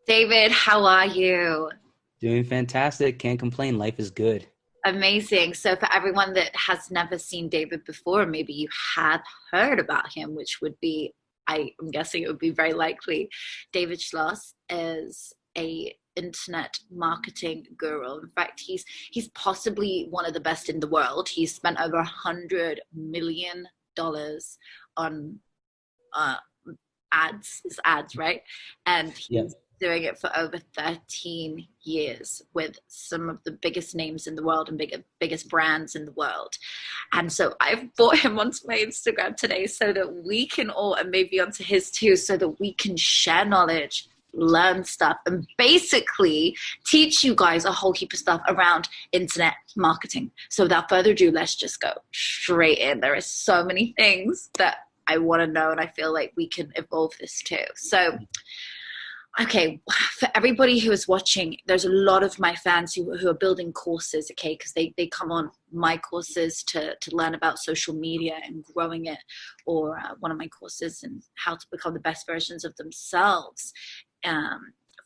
David, how are you? Doing fantastic. Can't complain. Life is good. Amazing. So, for everyone that has never seen David before, maybe you have heard about him, which would be, I'm guessing it would be very likely. David Schloss is a internet marketing guru. In fact, he's possibly one of the best in the world. He's spent over $100 million on uh, ads, right? And Yeah. he's doing it for over 13 years with some of the biggest names in the world and biggest brands in the world. And so I've brought him onto my Instagram today so that we can all, and maybe onto his too, so that we can share knowledge, learn stuff, and basically teach you guys a whole heap of stuff around internet marketing. So without further ado, let's just go straight in. There are so many things that I want to know, and I feel like we can evolve this too. So, okay, for everybody who is watching, there's a lot of my fans who are building courses, okay, because they come on my courses to learn about social media and growing it, or one of my courses and how to become the best versions of themselves,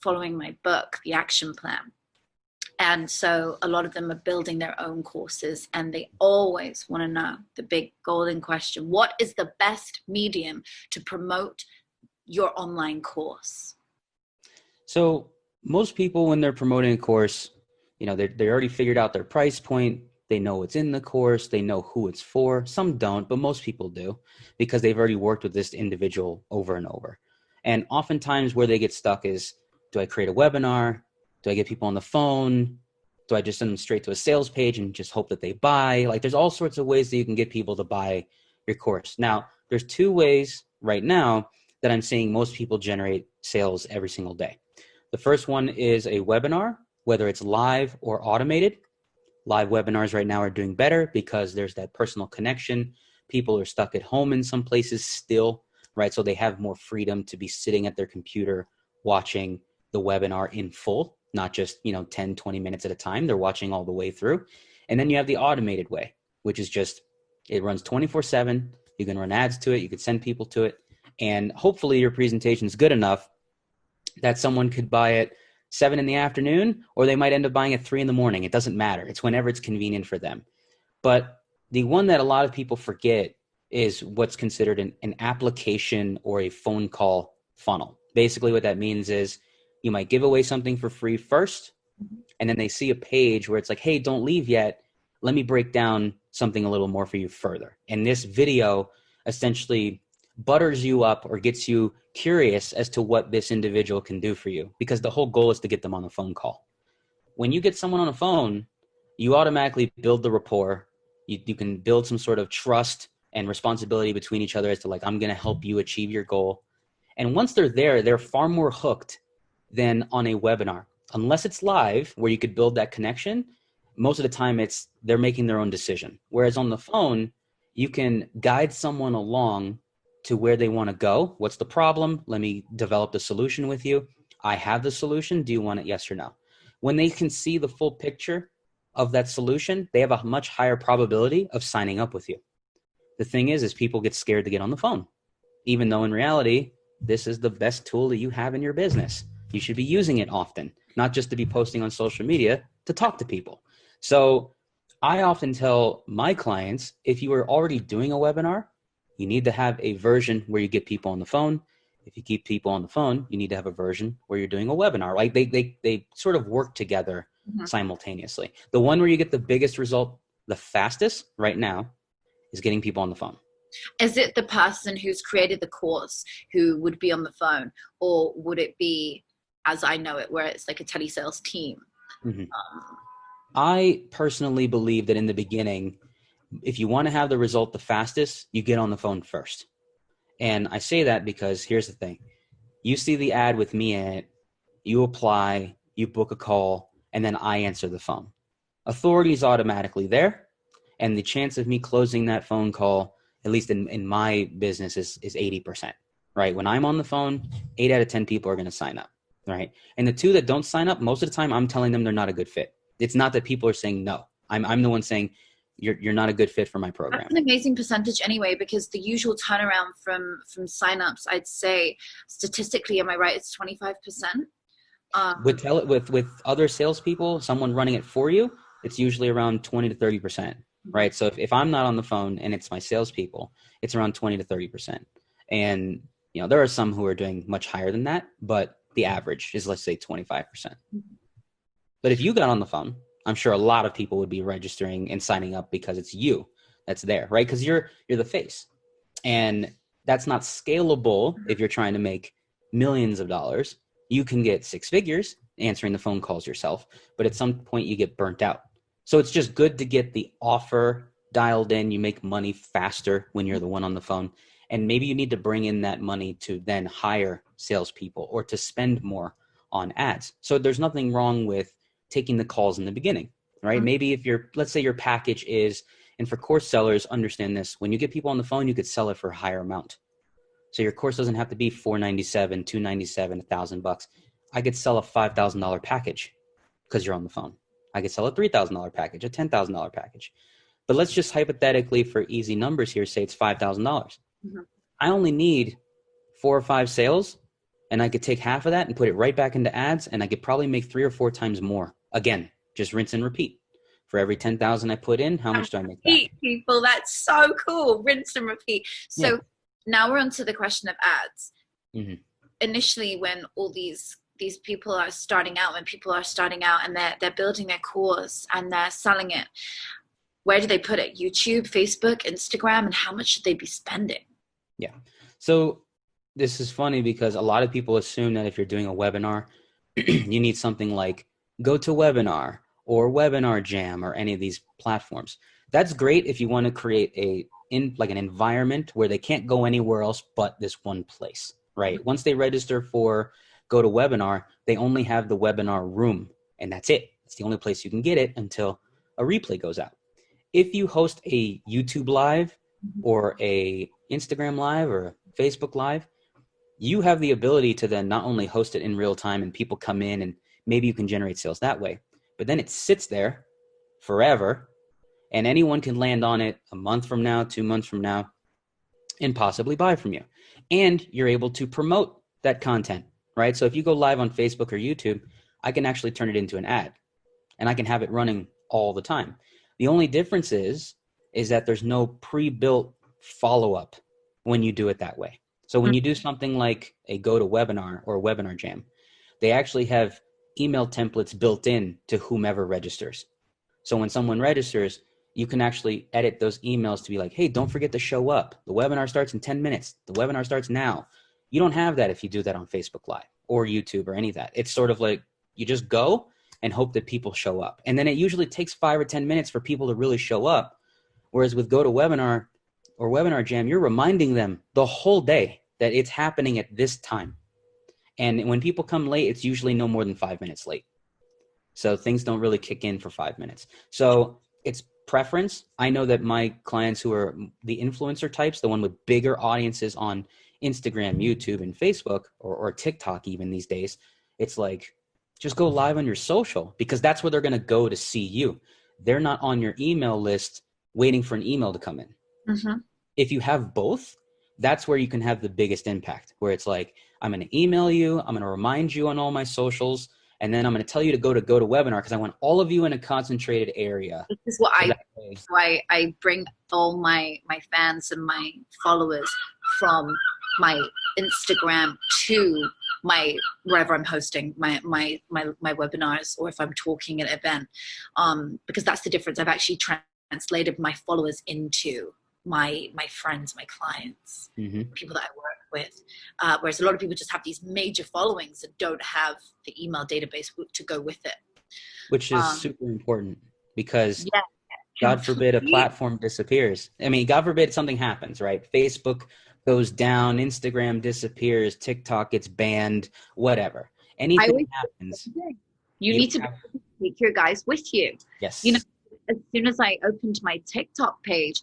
following my book, The Action Plan. And so a lot of them are building their own courses, and they always want to know the big golden question: what is the best medium to promote your online course? So most people, when they're promoting a course, they already figured out their price point. They know what's in the course. They know who it's for. Some don't, but most people do because they've already worked with this individual over and over. And oftentimes where they get stuck is, do I create a webinar? Do I get people on the phone? Do I just send them straight to a sales page and just hope that they buy? Like, there's all sorts of ways that you can get people to buy your course. Now, there's two ways right now that I'm seeing most people generate sales every single day. The first one is a webinar, whether it's live or automated. Live webinars right now are doing better because there's that personal connection. People are stuck at home in some places still, right? So they have more freedom to be sitting at their computer watching the webinar in full, not just 10, 20 minutes at a time. They're watching all the way through. And then you have the automated way, which is just, it runs 24/7. You can run ads to it. You can send people to it. And hopefully your presentation is good enough that someone could buy it 7 in the afternoon, or they might end up buying it 3 in the morning. It doesn't matter. It's whenever it's convenient for them. But the one that a lot of people forget is what's considered an application or a phone call funnel. Basically what that means is you might give away something for free first, and then they see a page where it's like, hey, don't leave yet. Let me break down something a little more for you further. And this video essentially butters you up or gets you curious as to what this individual can do for you, because the whole goal is to get them on a phone call. When you get someone on a phone, you automatically build the rapport. You can build some sort of trust and responsibility between each other as to, like, I'm going to help you achieve your goal. And once they're there, they're far more hooked than on a webinar. Unless it's live where you could build that connection, most of the time they're making their own decision. Whereas on the phone, you can guide someone along to where they want to go. What's the problem? Let me develop the solution with you. I have the solution. Do you want it? Yes or no? When they can see the full picture of that solution, they have a much higher probability of signing up with you. The thing is people get scared to get on the phone, even though in reality, this is the best tool that you have in your business. You should be using it often, not just to be posting on social media, to talk to people. So I often tell my clients, if you are already doing a webinar, you need to have a version where you get people on the phone. If you keep people on the phone, you need to have a version where you're doing a webinar. Like they sort of work together simultaneously. The one where you get the biggest result the fastest right now is getting people on the phone. Is it the person who's created the course who would be on the phone, or would it be, as I know it, where it's like a telesales team? Mm-hmm. I personally believe that in the beginning, if you want to have the result the fastest, you get on the phone first. And I say that because here's the thing. You see the ad with me in it, you apply, you book a call, and then I answer the phone. Authority is automatically there, and the chance of me closing that phone call, at least in my business, is 80%, right? When I'm on the phone, 8 out of 10 people are going to sign up, right? And the 2 that don't sign up, most of the time I'm telling them they're not a good fit. It's not that people are saying no. I'm the one saying, you're not a good fit for my program. That's an amazing percentage anyway, because the usual turnaround from signups, I'd say statistically, am I right? It's 25%. With Um, with other salespeople, someone running it for you, it's usually around 20 to 30%, right? So if I'm not on the phone and it's my salespeople, it's around 20 to 30%. And there are some who are doing much higher than that, but the average is, let's say, 25%. But if you got on the phone, I'm sure a lot of people would be registering and signing up because it's you that's there, right? Because you're the face. And that's not scalable if you're trying to make millions of dollars. You can get six figures answering the phone calls yourself, but at some point you get burnt out. So it's just good to get the offer dialed in. You make money faster when you're the one on the phone. And maybe you need to bring in that money to then hire salespeople or to spend more on ads. So there's nothing wrong with taking the calls in the beginning, right? Maybe if let's say your package is, and for course sellers, understand this, when you get people on the phone, you could sell it for a higher amount. So your course doesn't have to be $497, $297, $1,000. I could sell a $5,000 package because you're on the phone. I could sell a $3,000 package, a $10,000 package. But let's just hypothetically, for easy numbers here, say it's $5,000. I only need 4 or 5 sales, and I could take half of that and put it right back into ads, and I could probably make 3 or 4 times more. Again, just rinse and repeat. For every 10,000 I put in, how much do I make back? People, that's so cool. Rinse and repeat. So now we're on to the question of ads. Initially, when all these people are starting out, and they're building their course and they're selling it, where do they put it? YouTube, Facebook, Instagram, and how much should they be spending? Yeah. So this is funny because a lot of people assume that if you're doing a webinar, you need something like GoToWebinar or Webinar Jam or any of these platforms. That's great if you want to create an environment where they can't go anywhere else but this one place, right? Once they register for GoToWebinar, they only have the webinar room, and that's it. It's the only place you can get it until a replay goes out. If you host a YouTube live or a Instagram live or a Facebook live, you have the ability to then not only host it in real time and people come in and maybe you can generate sales that way, but then it sits there forever and anyone can land on it a month from now, 2 months from now, and possibly buy from you. And you're able to promote that content, right? So if you go live on Facebook or YouTube, I can actually turn it into an ad and I can have it running all the time. The only difference is that there's no pre-built follow-up when you do it that way. So when you do something like a GoToWebinar or a Webinar Jam, they actually have email templates built in to whomever registers. So when someone registers, you can actually edit those emails to be like, hey, don't forget to show up. The webinar starts in 10 minutes. The webinar starts now. You don't have that if you do that on Facebook Live or YouTube or any of that. It's sort of like you just go and hope that people show up. And then it usually takes 5 or 10 minutes for people to really show up. Whereas with GoToWebinar or Webinar Jam, you're reminding them the whole day that it's happening at this time. And when people come late, it's usually no more than 5 minutes late. So things don't really kick in for 5 minutes. So it's preference. I know that my clients who are the influencer types, the one with bigger audiences on Instagram, YouTube, and Facebook, or TikTok even these days, it's like, just go live on your social because that's where they're going to go to see you. They're not on your email list waiting for an email to come in. If you have both, that's where you can have the biggest impact, where it's like, I'm going to email you, I'm going to remind you on all my socials, and then I'm going to tell you to GoToWebinar because I want all of you in a concentrated area. This is what I bring all my fans and my followers from my Instagram to my wherever I'm hosting my webinars, or if I'm talking at an event, because that's the difference. I've actually translated my followers into my friends, my clients, people that I work with. Whereas a lot of people just have these major followings that don't have the email database to go with it. Which is super important because God forbid a platform disappears. I mean, God forbid something happens, right? Facebook goes down, Instagram disappears, TikTok gets banned, whatever. Anything happens. You need to take your guys with you. Yes. You know, as soon as I opened my TikTok page,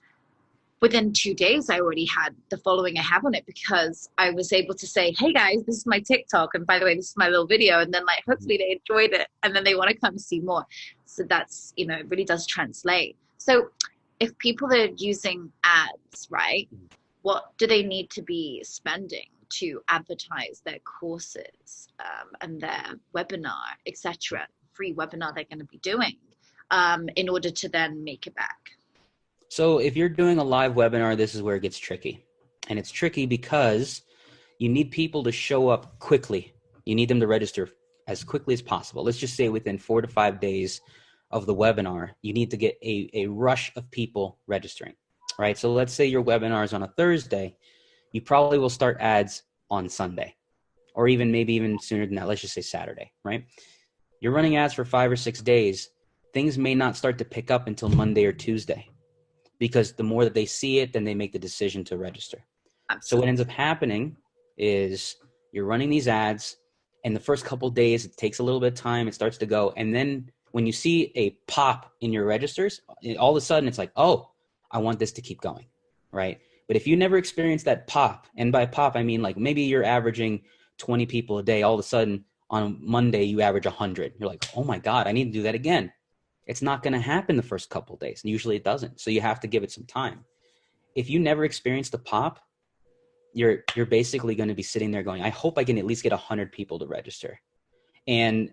within 2 days, I already had the following I have on it because I was able to say, hey guys, this is my TikTok. And by the way, this is my little video. And then like, hopefully they enjoyed it. And then they want to come see more. So that's, it really does translate. So if people are using ads, right, what do they need to be spending to advertise their courses and their webinar, etc., free webinar they're going to be doing in order to then make it back? So if you're doing a live webinar, this is where it gets tricky. And it's tricky because you need people to show up quickly. You need them to register as quickly as possible. Let's just say within 4 to 5 days of the webinar, you need to get a rush of people registering, right? So let's say your webinar is on a Thursday. You probably will start ads on Sunday, or maybe even sooner than that. Let's just say Saturday, right? You're running ads for 5 or 6 days. Things may not start to pick up until Monday or Tuesday, because the more that they see it, then they make the decision to register. Absolutely. So what ends up happening is you're running these ads, and the first couple of days, it takes a little bit of time. It starts to go. And then when you see a pop in your registers, all of a sudden it's like, oh, I want this to keep going, right? But if you never experience that pop, and by pop, I mean like maybe you're averaging 20 people a day. All of a sudden on Monday, you average 100. You're like, oh my God, I need to do that again. It's not going to happen the first couple of days. And usually it doesn't. So you have to give it some time. If you never experience the pop, you're basically going to be sitting there going, I hope I can at least get 100 people to register. And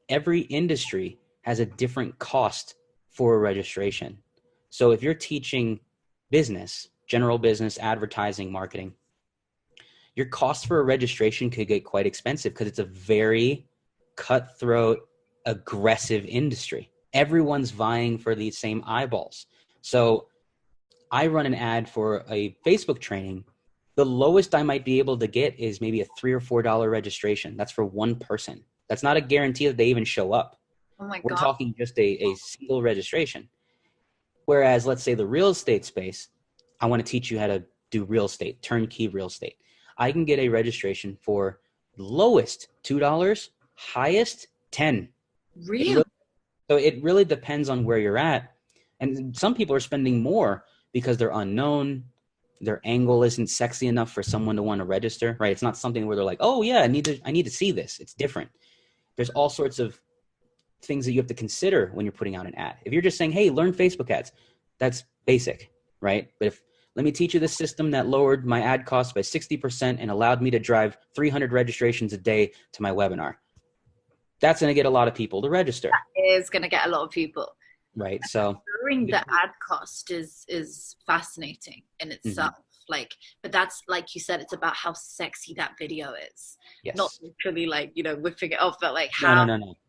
every industry has a different cost for a registration. So if you're teaching business, general business, advertising, marketing, your cost for a registration could get quite expensive because it's a very cutthroat, aggressive industry. Everyone's vying for these same eyeballs. So I run an ad for a Facebook training. The lowest I might be able to get is maybe a $3 or $4 registration. That's for one person. That's not a guarantee that they even show up. Oh my God. We're talking just a single registration. Whereas let's say the real estate space, I want to teach you how to do real estate, turnkey real estate. I can get a registration for lowest $2, highest $10. Really? So it really depends on where you're at. And some people are spending more because they're unknown. Their angle isn't sexy enough for someone to want to register, right? It's not something where they're like, oh yeah, I need to see this. It's different. There's all sorts of things that you have to consider when you're putting out an ad. If you're just saying, hey, learn Facebook ads, that's basic, right? But let me teach you the system that lowered my ad costs by 60% and allowed me to drive 300 registrations a day to my webinar, that's going to get a lot of people to register. That is going to get a lot of people. Right. So lowering the ad cost is fascinating in itself. Mm-hmm. But that's, like you said, it's about how sexy that video is. Yes. Not literally whipping it off, but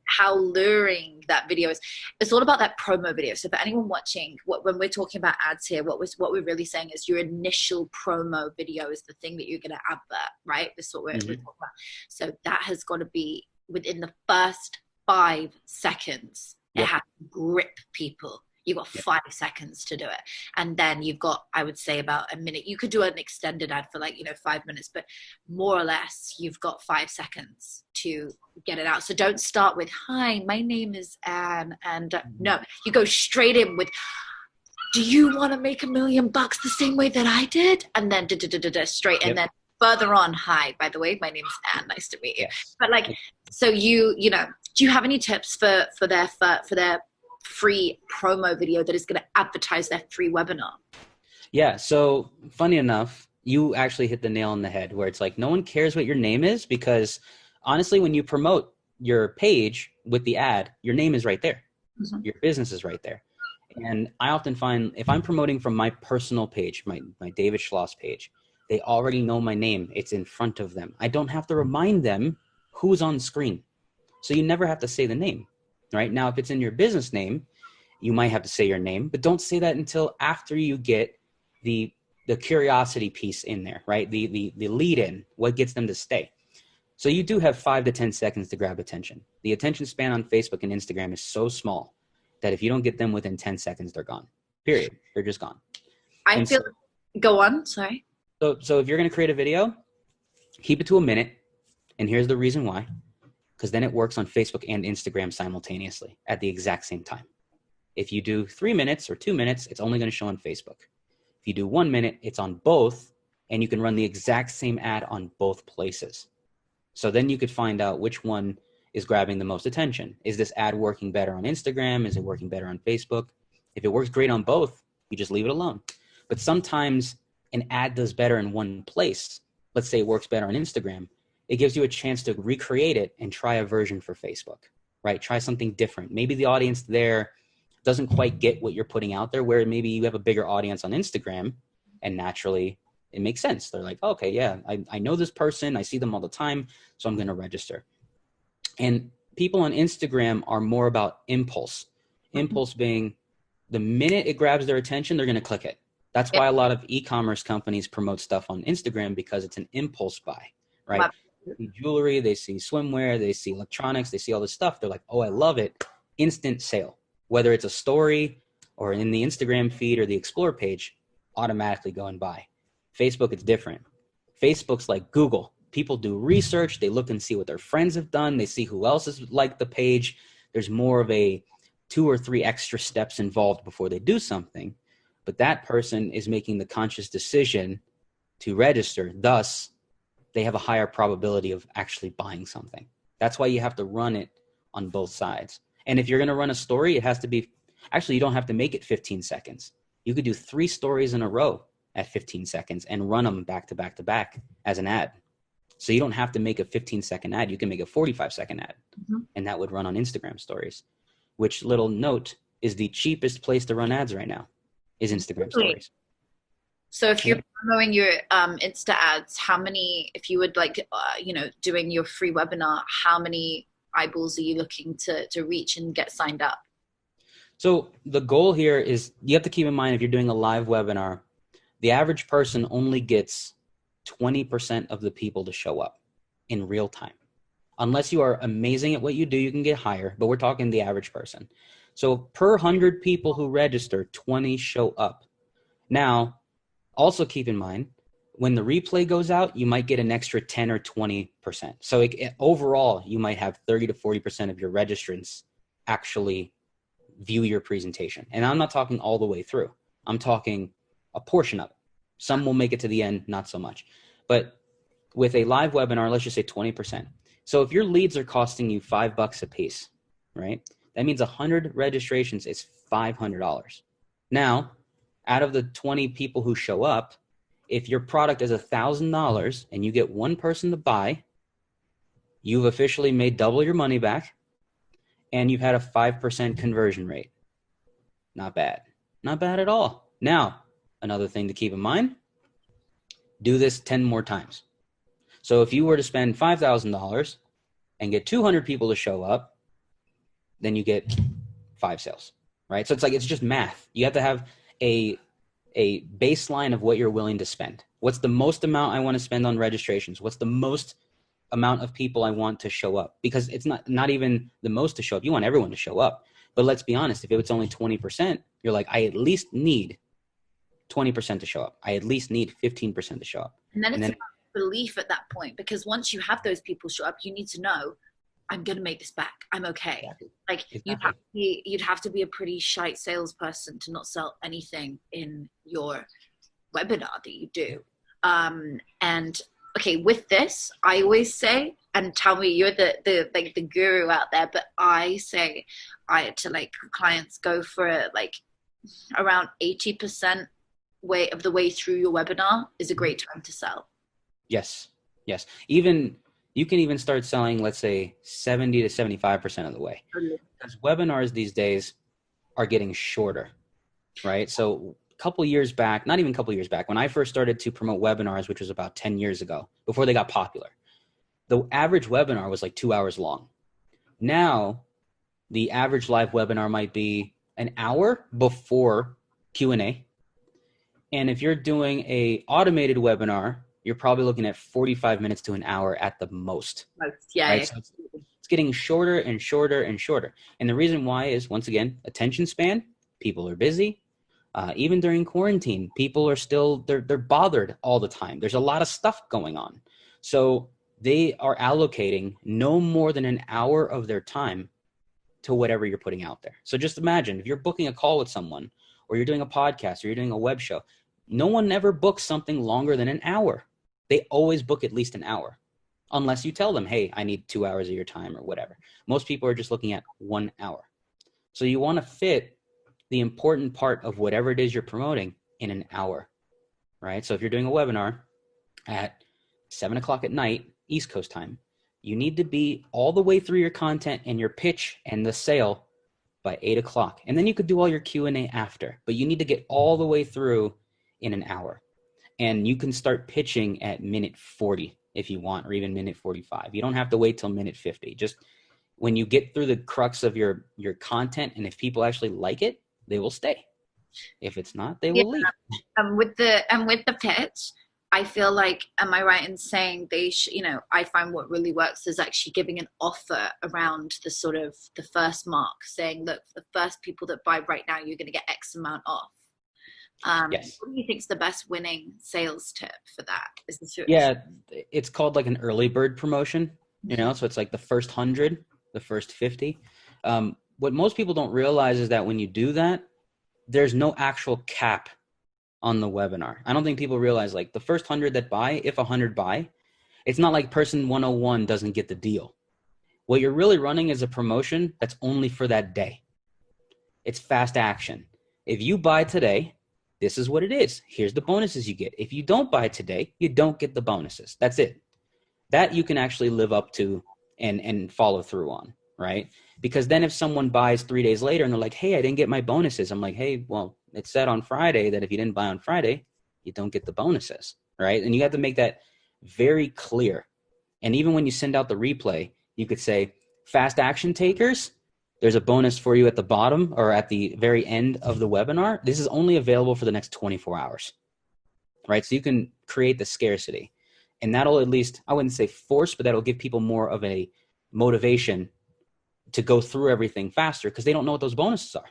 how luring that video is. It's all about that promo video. So for anyone watching, when we're talking about ads here, what we're really saying is your initial promo video is the thing that you're going to advert, right? This is what we're talking about. So that has got to be within the first 5 seconds. Yep. It has to grip people. You've got 5 seconds to do it. And then you've got, I would say, about a minute. You could do an extended ad for 5 minutes, but more or less you've got 5 seconds to get it out. So don't start with, hi, my name is Anne. And no, you go straight in with, do you want to make $1 million the same way that I did? And then straight. Yep. And then further on, hi, by the way, my name's Anne. Nice to meet you. Yes. But so you know, do you have any tips for their free promo video that is going to advertise their free webinar? Yeah. So funny enough, you actually hit the nail on the head where it's like, no one cares what your name is, because honestly, when you promote your page with the ad, your name is right there. Mm-hmm. Your business is right there. And I often find if I'm promoting from my personal page, my David Schloss page, they already know my name. It's in front of them. I don't have to remind them who's on screen. So you never have to say the name, right? Now, if it's in your business name, you might have to say your name, but don't say that until after you get the curiosity piece in there, right? The lead in, what gets them to stay. So you do have 5 to 10 seconds to grab attention. The attention span on Facebook and Instagram is so small that if you don't get them within 10 seconds, they're gone. Period. They're just gone. Go on. Sorry. So if you're going to create a video, keep it to a minute. And here's the reason why. Because then it works on Facebook and Instagram simultaneously at the exact same time. If you do 3 minutes or 2 minutes, it's only going to show on Facebook. If you do 1 minute, it's on both, and you can run the exact same ad on both places. So then you could find out which one is grabbing the most attention. Is this ad working better on Instagram? Is it working better on Facebook? If it works great on both, you just leave it alone. But sometimes an ad does better in one place let's say it works better on Instagram, it gives you a chance to recreate it and try a version for Facebook, right? Try something different. Maybe the audience there doesn't quite get what you're putting out there, where maybe you have a bigger audience on Instagram, and naturally it makes sense. They're like, okay, yeah, I know this person. I see them all the time, so I'm going to register. And people on Instagram are more about impulse. Impulse being the minute it grabs their attention, they're going to click it. That's why a lot of e-commerce companies promote stuff on Instagram, because it's an impulse buy, right? They see jewelry, they see swimwear, they see electronics, they see all this stuff. They're like, oh, I love it. Instant sale. Whether it's a story or in the Instagram feed or the Explore page, automatically go and buy. Facebook, it's different. Facebook's like Google. People do research. They look and see what their friends have done. They see who else has liked the page. There's more of a 2 or 3 extra steps involved before they do something. But that person is making the conscious decision to register. Thus, they have a higher probability of actually buying something. That's why you have to run it on both sides. And if you're going to run a story, it has to be, actually, you don't have to make it 15 seconds. You could do 3 stories in a row at 15 seconds and run them back to back to back as an ad. So you don't have to make a 15-second ad. You can make a 45-second ad, and that would run on Instagram stories, which, little note, is the cheapest place to run ads right now, is Instagram stories. So if you're promoting your Insta ads, how many, if you would like, doing your free webinar, how many eyeballs are you looking to reach and get signed up? So the goal here is, you have to keep in mind, if you're doing a live webinar, the average person only gets 20% of the people to show up in real time. Unless you are amazing at what you do, you can get higher, but we're talking the average person. So per 100 people who register, 20 show up. Now, also keep in mind, when the replay goes out, you might get an extra 10 or 20%. So overall, you might have 30 to 40% of your registrants actually view your presentation. And I'm not talking all the way through. I'm talking a portion of it. Some will make it to the end, not so much. But with a live webinar, let's just say 20%. So if your leads are costing you $5 a piece, right? That means 100 registrations is $500. Now, out of the 20 people who show up, if your product is $1,000 and you get one person to buy, you've officially made double your money back, and you've had a 5% conversion rate. Not bad. Not bad at all. Now, another thing to keep in mind, do this 10 more times. So if you were to spend $5,000 and get 200 people to show up, then you get 5 sales, right? So it's like, it's just math. You have to have a baseline of what you're willing to spend. What's the most amount I want to spend on registrations? What's the most amount of people I want to show up? Because it's not even the most to show up. You want everyone to show up. But let's be honest, if it's only 20%, you're like, I at least need 20% to show up. I at least need 15% to show up. And then it's about belief at that point, because once you have those people show up, you need to know, I'm going to make this back. I'm okay. Exactly. Like exactly. You'd have to be a pretty shite salesperson to not sell anything in your webinar that you do. And okay, with this, I always say, and tell me you're the guru out there, but I say to like clients, go for like around 80% of the way through your webinar is a great time to sell. Yes. Even you can even start selling, let's say 70 to 75% of the way. Because webinars these days are getting shorter, right? So a couple years back, not even a couple years back, when I first started to promote webinars, which was about 10 years ago, before they got popular, the average webinar was like 2 hours long. Now, the average live webinar might be an hour before Q&A. And if you're doing a automated webinar, you're probably looking at 45 minutes to an hour at the most. Yeah. Right? So it's getting shorter and shorter and shorter. And the reason why is, once again, attention span. People are busy. Even during quarantine, people are still, they're bothered all the time. There's a lot of stuff going on. So they are allocating no more than an hour of their time to whatever you're putting out there. So just imagine if you're booking a call with someone, or you're doing a podcast, or you're doing a web show, no one ever books something longer than an hour. They always book at least an hour, unless you tell them, hey, I need 2 hours of your time or whatever. Most people are just looking at 1 hour. So you want to fit the important part of whatever it is you're promoting in an hour, right? So if you're doing a webinar at 7 o'clock at night, East Coast time. You need to be all the way through your content and your pitch and the sale by 8 o'clock. And then you could do all your Q&A after, but you need to get all the way through in an hour. And you can start pitching at minute 40 if you want, or even minute 45. You don't have to wait till minute 50. Just when you get through the crux of your content, and if people actually like it, they will stay. If it's not, they will leave. With the pitch, I feel like, am I right in saying they should, I find what really works is actually giving an offer around the sort of the first mark, saying, look, for the first people that buy right now, you're going to get X amount off. Yes. What do you think is the best winning sales tip for that? Yeah, it's called like an early bird promotion, so it's like the first 100, the first 50. What most people don't realize is that when you do that, there's no actual cap on the webinar. I don't think people realize, like, the first 100 that buy, if 100 buy, it's not like person 101 doesn't get the deal. What you're really running is a promotion that's only for that day. It's fast action. If you buy today, this is what it is. Here's the bonuses you get. If you don't buy today, you don't get the bonuses. That's it. That you can actually live up to and follow through on, right? Because then if someone buys 3 days later and they're like, hey, I didn't get my bonuses. I'm like, hey, well, it said on Friday that if you didn't buy on Friday, you don't get the bonuses, right? And you have to make that very clear. And even when you send out the replay, you could say, fast action takers, there's a bonus for you at the bottom or at the very end of the webinar. This is only available for the next 24 hours, right? So you can create the scarcity. And that'll at least, I wouldn't say force, but that'll give people more of a motivation to go through everything faster because they don't know what those bonuses are,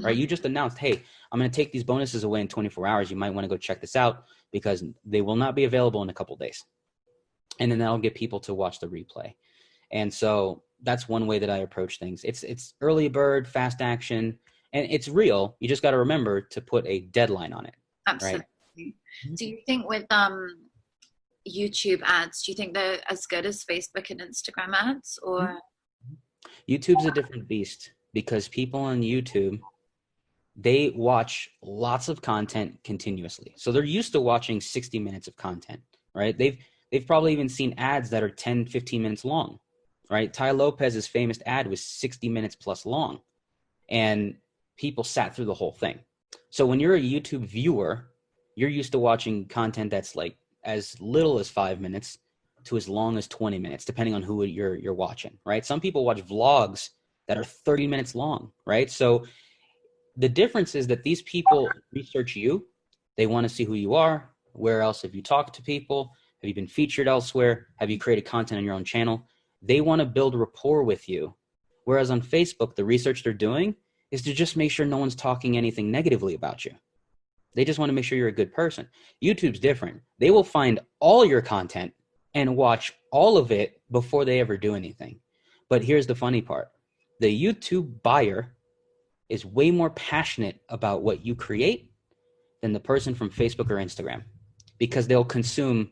right? You just announced, hey, I'm going to take these bonuses away in 24 hours. You might want to go check this out because they will not be available in a couple of days. And then that'll get people to watch the replay. And so that's one way that I approach things. It's early bird, fast action, and it's real. You just got to remember to put a deadline on it. Absolutely. Right? Do you think with YouTube ads, do you think they're as good as Facebook and Instagram ads, or? YouTube's a different beast because people on YouTube, they watch lots of content continuously. So they're used to watching 60 minutes of content, right? They've probably even seen ads that are 10, 15 minutes long, right? Ty Lopez's famous ad was 60 minutes plus long, and people sat through the whole thing. So when you're a YouTube viewer, you're used to watching content that's like as little as 5 minutes to as long as 20 minutes, depending on who you're watching, right? Some people watch vlogs that are 30 minutes long, right? So the difference is that these people research you. They want to see who you are. Where else have you talked to people? Have you been featured elsewhere? Have you created content on your own channel? They want to build rapport with you. Whereas on Facebook, the research they're doing is to just make sure no one's talking anything negatively about you. They just want to make sure you're a good person. YouTube's different. They will find all your content and watch all of it before they ever do anything. But here's the funny part. The YouTube buyer is way more passionate about what you create than the person from Facebook or Instagram, because they'll consume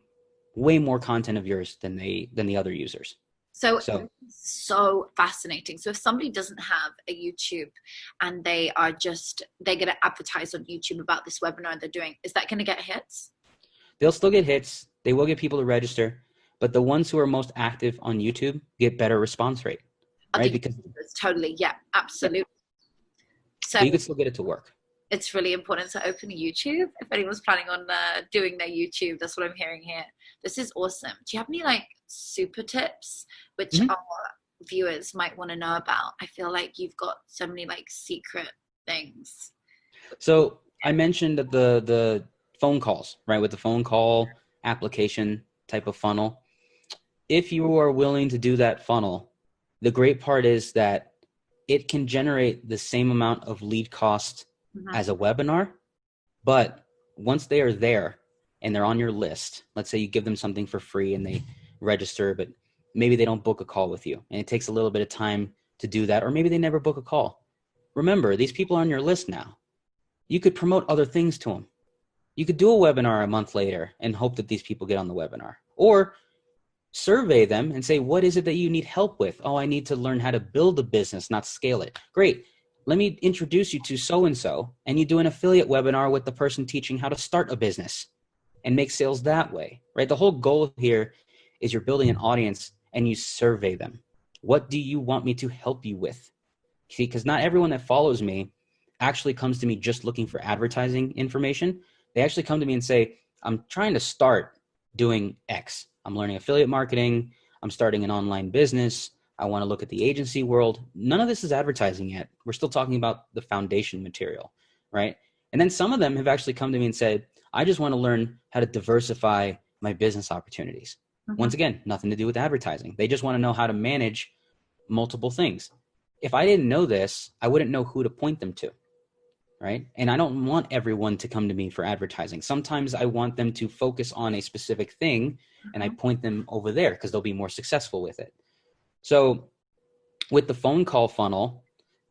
way more content of yours than the other users. So fascinating. So if somebody doesn't have a YouTube and they're going to advertise on YouTube about this webinar they're doing, is that going to get hits? They'll still get hits. They will get people to register, but the ones who are most active on YouTube get better response rate, right? Because totally. Yeah, absolutely. So you can still get it to work. It's really important to open a YouTube. If anyone's planning on doing their YouTube, that's what I'm hearing here. This is awesome. Do you have any super tips which our viewers might want to know about? I feel like you've got so many secret things. So I mentioned that the phone calls, right? With the phone call application type of funnel. If you are willing to do that funnel, the great part is that it can generate the same amount of lead cost as a webinar, but once they are there and they're on your list, let's say you give them something for free and they register, but maybe they don't book a call with you and it takes a little bit of time to do that, or maybe they never book a call. Remember, these people are on your list now. You could promote other things to them. You could do a webinar a month later and hope that these people get on the webinar, or survey them and say, what is it that you need help with? Oh, I need to learn how to build a business, not scale it. Great. Let me introduce you to so-and-so, and you do an affiliate webinar with the person teaching how to start a business. and make sales that way, right? The whole goal here is you're building an audience and you survey them. What do you want me to help you with? See, because not everyone that follows me actually comes to me just looking for advertising information. They actually come to me and say, I'm trying to start doing X. I'm learning affiliate marketing. I'm starting an online business. I want to look at the agency world. None of this is advertising yet. We're still talking about the foundation material, right? And then some of them have actually come to me and said, I just want to learn how to diversify my business opportunities. Once again, nothing to do with advertising. They just want to know how to manage multiple things. If I didn't know this, I wouldn't know who to point them to, right? And I don't want everyone to come to me for advertising. Sometimes I want them to focus on a specific thing and I point them over there because they'll be more successful with it. So with the phone call funnel,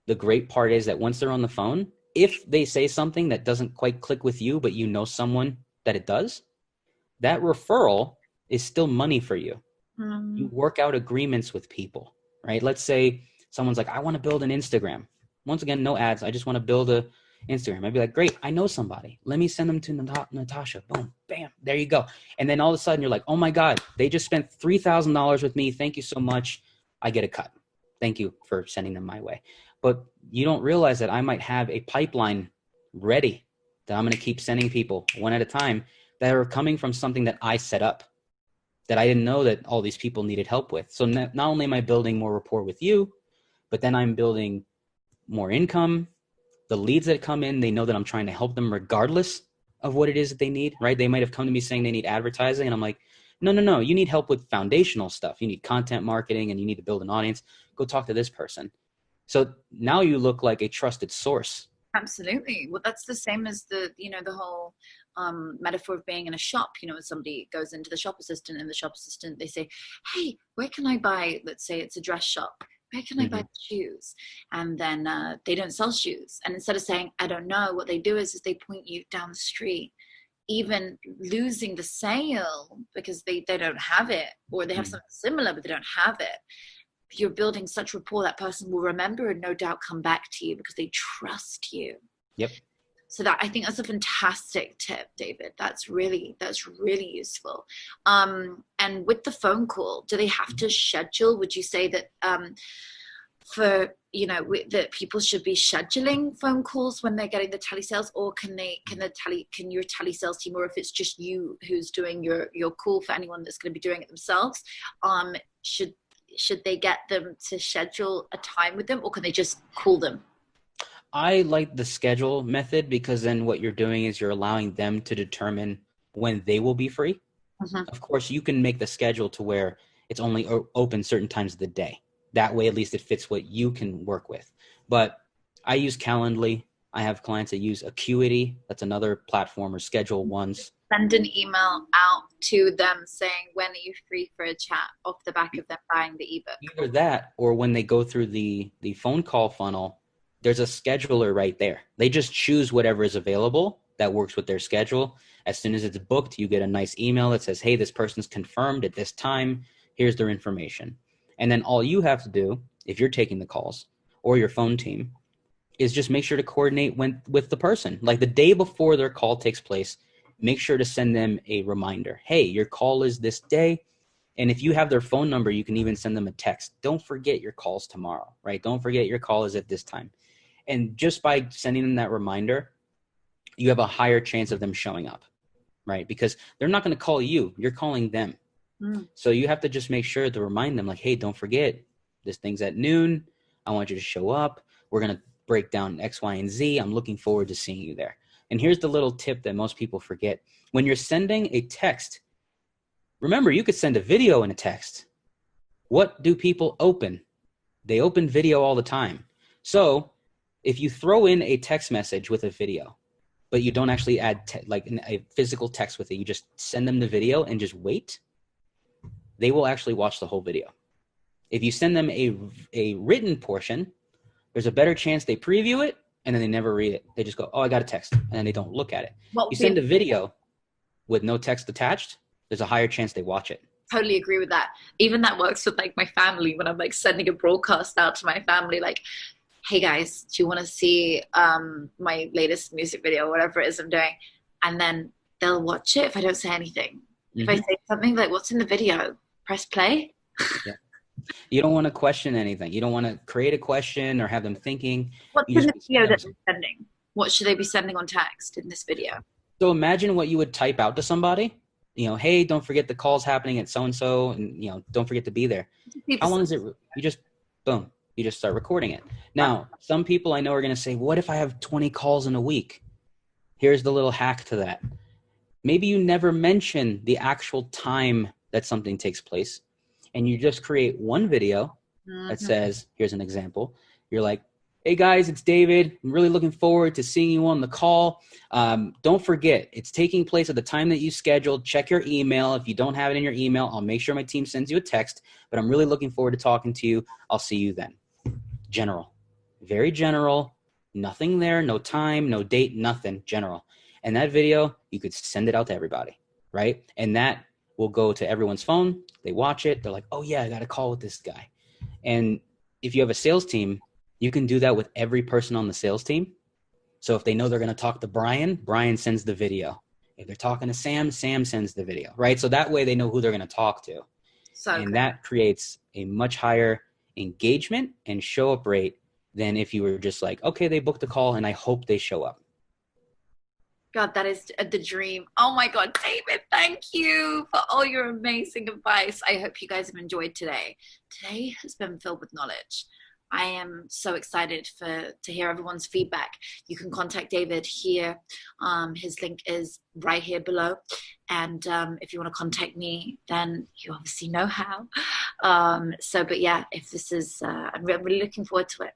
the great part is that once they're on the phone, if they say something that doesn't quite click with you, but you know someone that it does, that referral is still money for you. You work out agreements with people, right? Let's say someone's like, I want to build an Instagram. Once again, no ads. I just want to build a Instagram. I'd be like, great, I know somebody. Let me send them to Natasha. Boom, bam, there you go. And then all of a sudden you're like, oh my God, they just spent $3,000 with me. Thank you so much. I get a cut. Thank you for sending them my way. But you don't realize that I might have a pipeline ready that I'm going to keep sending people one at a time that are coming from something that I set up, that I didn't know that all these people needed help with. So not only am I building more rapport with you, but then I'm building more income. The leads that come in, they know that I'm trying to help them regardless of what it is that they need, right? They might have come to me saying they need advertising, and I'm like, no, you need help with foundational stuff. You need content marketing and you need to build an audience. Go talk to this person. So now you look like a trusted source. Absolutely. Well, that's the same as the whole metaphor of being in a shop. When somebody goes into the shop assistant and the shop assistant, they say, hey, where can I buy, let's say it's a dress shop, where can I buy shoes? And then they don't sell shoes. And instead of saying, I don't know, what they do is they point you down the street, even losing the sale because they don't have it, or they have something similar, but they don't have it. You're building such rapport, that person will remember and no doubt come back to you because they trust you. Yep. So that, I think that's a fantastic tip, David. That's really useful. And with the phone call, do they have to schedule? Would you say that that people should be scheduling phone calls when they're getting the telesales, or can your telesales team, or if it's just you who's doing your call for anyone that's going to be doing it themselves, should they get them to schedule a time with them, or can they just call them? I like the schedule method because then what you're doing is you're allowing them to determine when they will be free. Of course, you can make the schedule to where it's only open certain times of the day. That way, at least it fits what you can work with. But I use Calendly. I have clients that use Acuity. That's another platform, or Schedule Once. Send an email out to them saying, when are you free for a chat, off the back of them buying the ebook? Either that, or when they go through the phone call funnel, there's a scheduler right there. They just choose whatever is available that works with their schedule. As soon as it's booked, you get a nice email that says, hey, this person's confirmed at this time. Here's their information. And then all you have to do, if you're taking the calls or your phone team, is just make sure to coordinate with the person. Like the day before their call takes place, make sure to send them a reminder. Hey, your call is this day. And if you have their phone number, you can even send them a text. Don't forget your call's tomorrow, right? Don't forget your call is at this time. And just by sending them that reminder, you have a higher chance of them showing up, right? Because they're not going to call you. You're calling them. So you have to just make sure to remind them, like, hey, don't forget, this thing's at noon. I want you to show up. We're going to break down X, Y, and Z. I'm looking forward to seeing you there. And here's the little tip that most people forget. When you're sending a text, remember, you could send a video in a text. What do people open? They open video all the time. So if you throw in a text message with a video, but you don't actually add a physical text with it, you just send them the video and just wait, they will actually watch the whole video. If you send them a written portion, there's a better chance they preview it and then they never read it. They just go, oh, I got a text, and then they don't look at it. Well, you send a video with no text attached, there's a higher chance they watch it. Totally agree with that. Even that works with like my family when I'm like sending a broadcast out to my family, like, hey guys, do you want to see my latest music video, whatever it is I'm doing? And then they'll watch it if I don't say anything. If I Mm-hmm. say something like, what's in the video? Press play. Yeah. You don't want to question anything. You don't want to create a question or have them thinking. What's You in just the want to send video them that something. they're sending? What should they be sending on text in this video? So imagine what you would type out to somebody. Hey, don't forget the call's happening at so and so, and don't forget to be there. People How long say, is it? You just boom. You just start recording it. Now, some people I know are going to say, "What if I have 20 calls in a week?" Here's the little hack to that. Maybe you never mention the actual time that something takes place, and you just create one video that mm-hmm. says, here's an example. You're like, hey guys, it's David. I'm really looking forward to seeing you on the call. Don't forget, it's taking place at the time that you scheduled. Check your email. If you don't have it in your email, I'll make sure my team sends you a text, but I'm really looking forward to talking to you. I'll see you then. General. Very general. Nothing there, no time, no date, nothing. General. And that video, you could send it out to everybody, right? And that will go to everyone's phone. They watch it. They're like, oh yeah, I got a call with this guy. And if you have a sales team, you can do that with every person on the sales team. So if they know they're going to talk to Brian, Brian sends the video. If they're talking to Sam, Sam sends the video, right? So that way they know who they're going to talk to. So And good. that creates a much higher engagement and show up rate than if you were just like, okay, they booked a call and I hope they show up. God, that is the dream. Oh my God, David, thank you for all your amazing advice. I hope you guys have enjoyed today. Today has been filled with knowledge. I am so excited to hear everyone's feedback. You can contact David here. His link is right here below. And if you want to contact me, then you obviously know how. But yeah, if this is, I'm really looking forward to it.